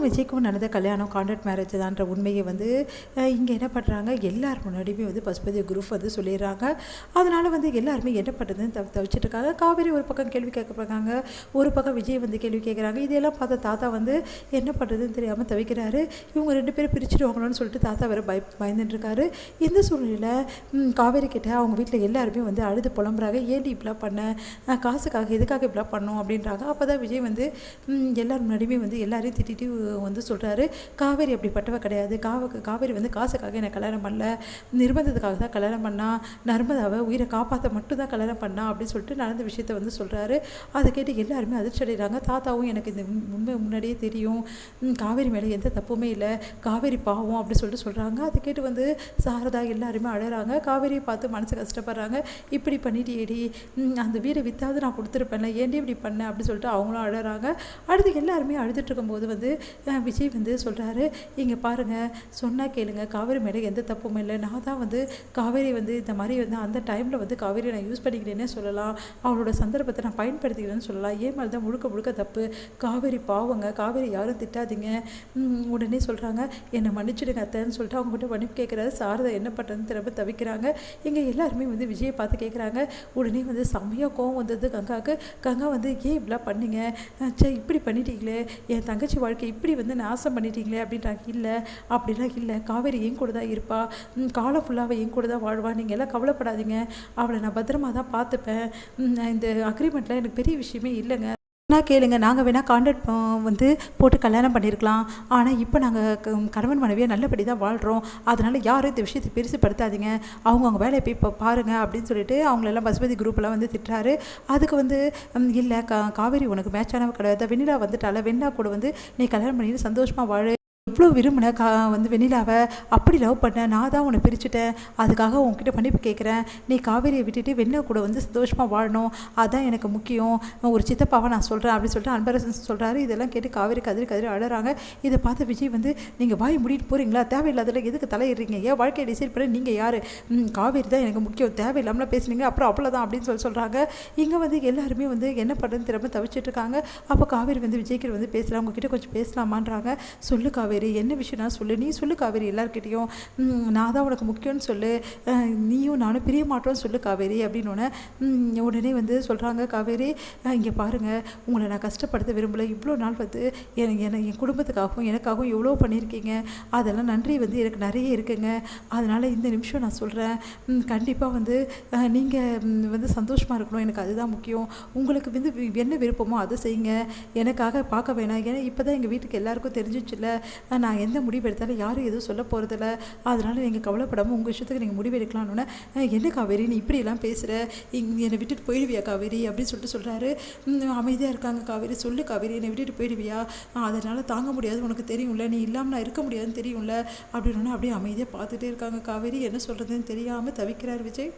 விஜய்க்கும் நடந்த கல்யாணம் கான்ட்ராக்ட் மேரேஜ் தான்ற உண்மையை வந்து இங்கே என்ன பண்ணுறாங்க, எல்லார் முன்னாடியுமே வந்து பசுபதி குரூப் வந்து சொல்லிடுறாங்க. அதனால் வந்து எல்லாருமே என்ன பண்ணுறதுன்னு தவிச்சிட்டு இருக்காங்க. காவேரி ஒரு பக்கம் கேள்வி கேட்கப்படுறாங்க, ஒரு பக்கம் விஜய் வந்து கேள்வி கேட்குறாங்க. இதெல்லாம் பார்த்த தாத்தா வந்து என்ன பண்ணுறதுன்னு தெரியாமல் தவிக்கிறாரு. இவங்க 2 பேரும் பிரிச்சுடுவாங்களோன்னு சொல்லிட்டு தாத்தா வேறு பயந்துட்டுருக்காரு. இந்த சூழ்நிலையில் காவேரி கிட்ட அவங்க வீட்டில் எல்லாருமே வந்து அழுது புலம்புறாங்க. ஏன்டி இப்படிலாம் பண்ண, காசுக்காக எதுக்காக இப்படிலாம் பண்ணோம் அப்படின்றாங்க. அப்போ தான் விஜய் வந்து எல்லாரும் முன்னாடியுமே வந்து எல்லாரையும் திட்டிட்டு வந்து சொல்கிறாரு, காவேரி அப்படிப்பட்டவ கிடையாது. காவேரி வந்து காசுக்காக என்னை கல்யாணம் பண்ணல, நிர்பந்தத்துக்காக தான் கல்யாணம் பண்ணா, நர்மதாவை உயிரை காப்பாற்ற மட்டும் தான் கல்யாணம் பண்ணா அப்படின்னு சொல்லிட்டு நடந்த விஷயத்த வந்து சொல்கிறாரு. அதை கேட்டு எல்லாருமே அதிர்ச்சி அடைகிறாங்க. தாத்தாவும் எனக்கு இந்த உண்மை முன்னாடியே தெரியும், காவேரி மேலே எந்த தப்புமே இல்லை, காவேரி பாவம் அப்படின்னு சொல்லிட்டு சொல்கிறாங்க. அதை கேட்டு வந்து சாரதா எல்லாருமே அழகிறாங்க. காவேரியை பார்த்து மனசு கஷ்டப்படுறாங்க. இப்படி பண்ணிட்டேடி, அந்த வீடை விற்றாவது நான் கொடுத்துருப்பேன்ல, ஏன்டி இப்படி பண்ணேன் அப்படின்னு சொல்லிட்டு அவங்களும் அழகிறாங்க. அடுத்து எல்லாருமே அழுதுட்டு இருக்கும்போது வந்து விஜய் வந்து சொல்கிறாரு, இங்கே பாருங்கள், சொன்னால் கேளுங்க, காவேரி மேலே எந்த தப்புமே இல்லை. நான் தான் வந்து காவேரி வந்து இந்த மாதிரி வந்து அந்த டைமில் வந்து காவேரி நான் யூஸ் பண்ணிக்கிறேன்னே சொல்லலாம், அவளோட சந்தர்ப்பத்தை நான் பயன்படுத்திக்கிறேன்னு சொல்லலாம். ஏன் மேலே தான் முழுக்க முழுக்க தப்பு, காவேரி பாவங்க, காவேரி யாரும் திட்டாதீங்க. உடனே சொல்கிறாங்க, என்னை மன்னிச்சிடுங்க அத்தைன்னு சொல்லிட்டு அவங்ககிட்ட மன்னிப்பு கேட்குறாரு. சாரதா என்ன பண்ணுறதுன்னு திரும்ப தவிக்கிறாங்க. இங்கே எல்லாருமே வந்து விஜயை பார்த்து கேட்குறாங்க. உடனே வந்து செம்மையாக கோவம் வந்தது கங்காவுக்கு. கங்கா வந்து ஏன் இப்படிலாம் பண்ணீங்க, இப்படி பண்ணிட்டீங்களே, என் தங்கச்சி வாழ்க்கை இப்படி வந்து நாசம் பண்ணிட்டீங்களே அப்படின்றாங்க. இல்லை அப்படிலாம் இல்லை, காவேரி என் கூட தான் இருப்பா, காலம் ஃபுல்லாக என் கூட தான் வாழ்வா, நீங்கள் எல்லாம் கவலைப்படாதீங்க, அவளை நான் பத்திரமா தான் பார்த்துப்பேன், இந்த அக்ரிமெண்ட்டில் எனக்கு பெரிய விஷயமே இல்லைங்க. நான் கேளுங்க, நாங்கள் வேணால் கான்ட்ராக்ட் வந்து போட்டு கல்யாணம் பண்ணியிருக்கலாம், ஆனால் இப்போ நாங்கள் கணவன் மனைவியாக நல்லபடி தான் வாழ்கிறோம், அதனால் யாரும் இந்த விஷயத்தை பெருசுப்படுத்தாதீங்க, அவங்க வேலையை போய் இப்போ பாருங்கள் அப்படின்னு சொல்லிட்டு அவங்களெல்லாம் பசுபதி குரூப்பெல்லாம் வந்து திட்டுறாரு. அதுக்கு வந்து இல்லை காவேரி உனக்கு மேட்சானவ கிடையாது, வெண்ணிலா வந்துட்டால, வெண்ணிலா கூட வந்து நீ கல்யாணம் பண்ணிட்டு சந்தோஷமாக வாழு, இவ்வளோ விரும்பின வந்து வெண்ணிலாவை அப்படி லவ் பண்ணேன், நான் தான் உன்னை பிரிச்சுட்டேன், அதுக்காக உன்கிட்ட மன்னிப்பு கேட்குறேன், நீ காவேரியை விட்டுட்டு வெண்ணிலா கூட வந்து சந்தோஷமாக வாழணும், அதுதான் எனக்கு முக்கியம், ஒரு சித்தப்பாவை நான் சொல்கிறேன் அப்படின்னு சொல்லிட்டு அன்பரசன் சொல்கிறாரு. இதெல்லாம் கேட்டு காவேரி கதிரி அழறாங்க. இதை பார்த்து விஜய் வந்து, நீங்கள் வாய் மூடிட்டு போகிறீங்களா, தேவையில்லாதல எதுக்கு தலையிடுறீங்க, ஏன் வாழ்க்கையை டிசைட் பண்ண நீங்கள் யார், காவேரி தான் எனக்கு முக்கியம், தேவையில்லாமலாம் பேசுனீங்க அப்புறம் அவ்வளோதான் அப்படின்னு சொல்கிறாங்க. இங்கே வந்து எல்லாருமே வந்து என்ன பண்ணுறதுன்னு திரும்ப தவிச்சிட்டு இருக்காங்க. அப்போ காவேரி வந்து விஜய்க்கு வந்து பேசலாம், உங்ககிட்ட கொஞ்சம் பேசலாமான்றாங்க. சொல்லு காவேரி, என்ன விஷயம்னா சொல்லு, நீ சொல்லு காவேரி, எல்லாருக்கிட்டையும் நான் தான் உனக்கு முக்கியம்னு சொல்லு, நீயும் நானும் பிரிய மாட்டோன்னு சொல்லு காவேரி அப்படின்னு உடனே வந்து சொல்கிறாங்க. காவேரி, இங்கே பாருங்கள், உங்களை நான் கஷ்டப்படுத்த விரும்பலை, இவ்வளோ நாள் வந்து என் குடும்பத்துக்காகவும் எனக்காகவும் எவ்வளோ பண்ணியிருக்கீங்க, அதெல்லாம் நன்றி வந்து எனக்கு நிறைய இருக்குங்க, அதனால் இந்த நிமிஷம் நான் சொல்கிறேன், கண்டிப்பாக வந்து நீங்கள் வந்து சந்தோஷமாக இருக்கணும், எனக்கு அதுதான் முக்கியம், உங்களுக்கு வந்து என்ன விருப்பமோ அதை செய்யுங்க, எனக்காக பார்க்க வேணாம், ஏன்னா இப்போ தான் எங்கள் வீட்டுக்கு எல்லாருக்கும் தெரிஞ்சிச்சுல்ல, நான் எந்த முடிவு எடுத்தாலும் யாரும் எதுவும் சொல்ல போகிறதில்ல, அதனால் நீங்கள் கவலைப்படாமல் உங்கள் விஷயத்துக்கு நீங்கள் முடிவு எடுக்கலான்னு. என்ன காவேரி நீ இப்படியெல்லாம் பேசுகிற, என்னை விட்டுட்டு போயிடுவியா காவேரி அப்படின்னு சொல்கிறாரு. அமைதியாக இருக்காங்க. காவேரி, சொல்லு காவேரி, என்னை விட்டுட்டு போயிடுவியா, அதனால் தாங்க முடியாது, உனக்கு தெரியும்ல, நீ இல்லாமல் நான் இருக்க முடியாதுன்னு தெரியும்ல அப்படின்னு அப்படியே அமைதியாக பார்த்துட்டே இருக்காங்க. காவேரி என்ன சொல்கிறதுன்னு தெரியாமல் தவிக்கிறார் விஜய்.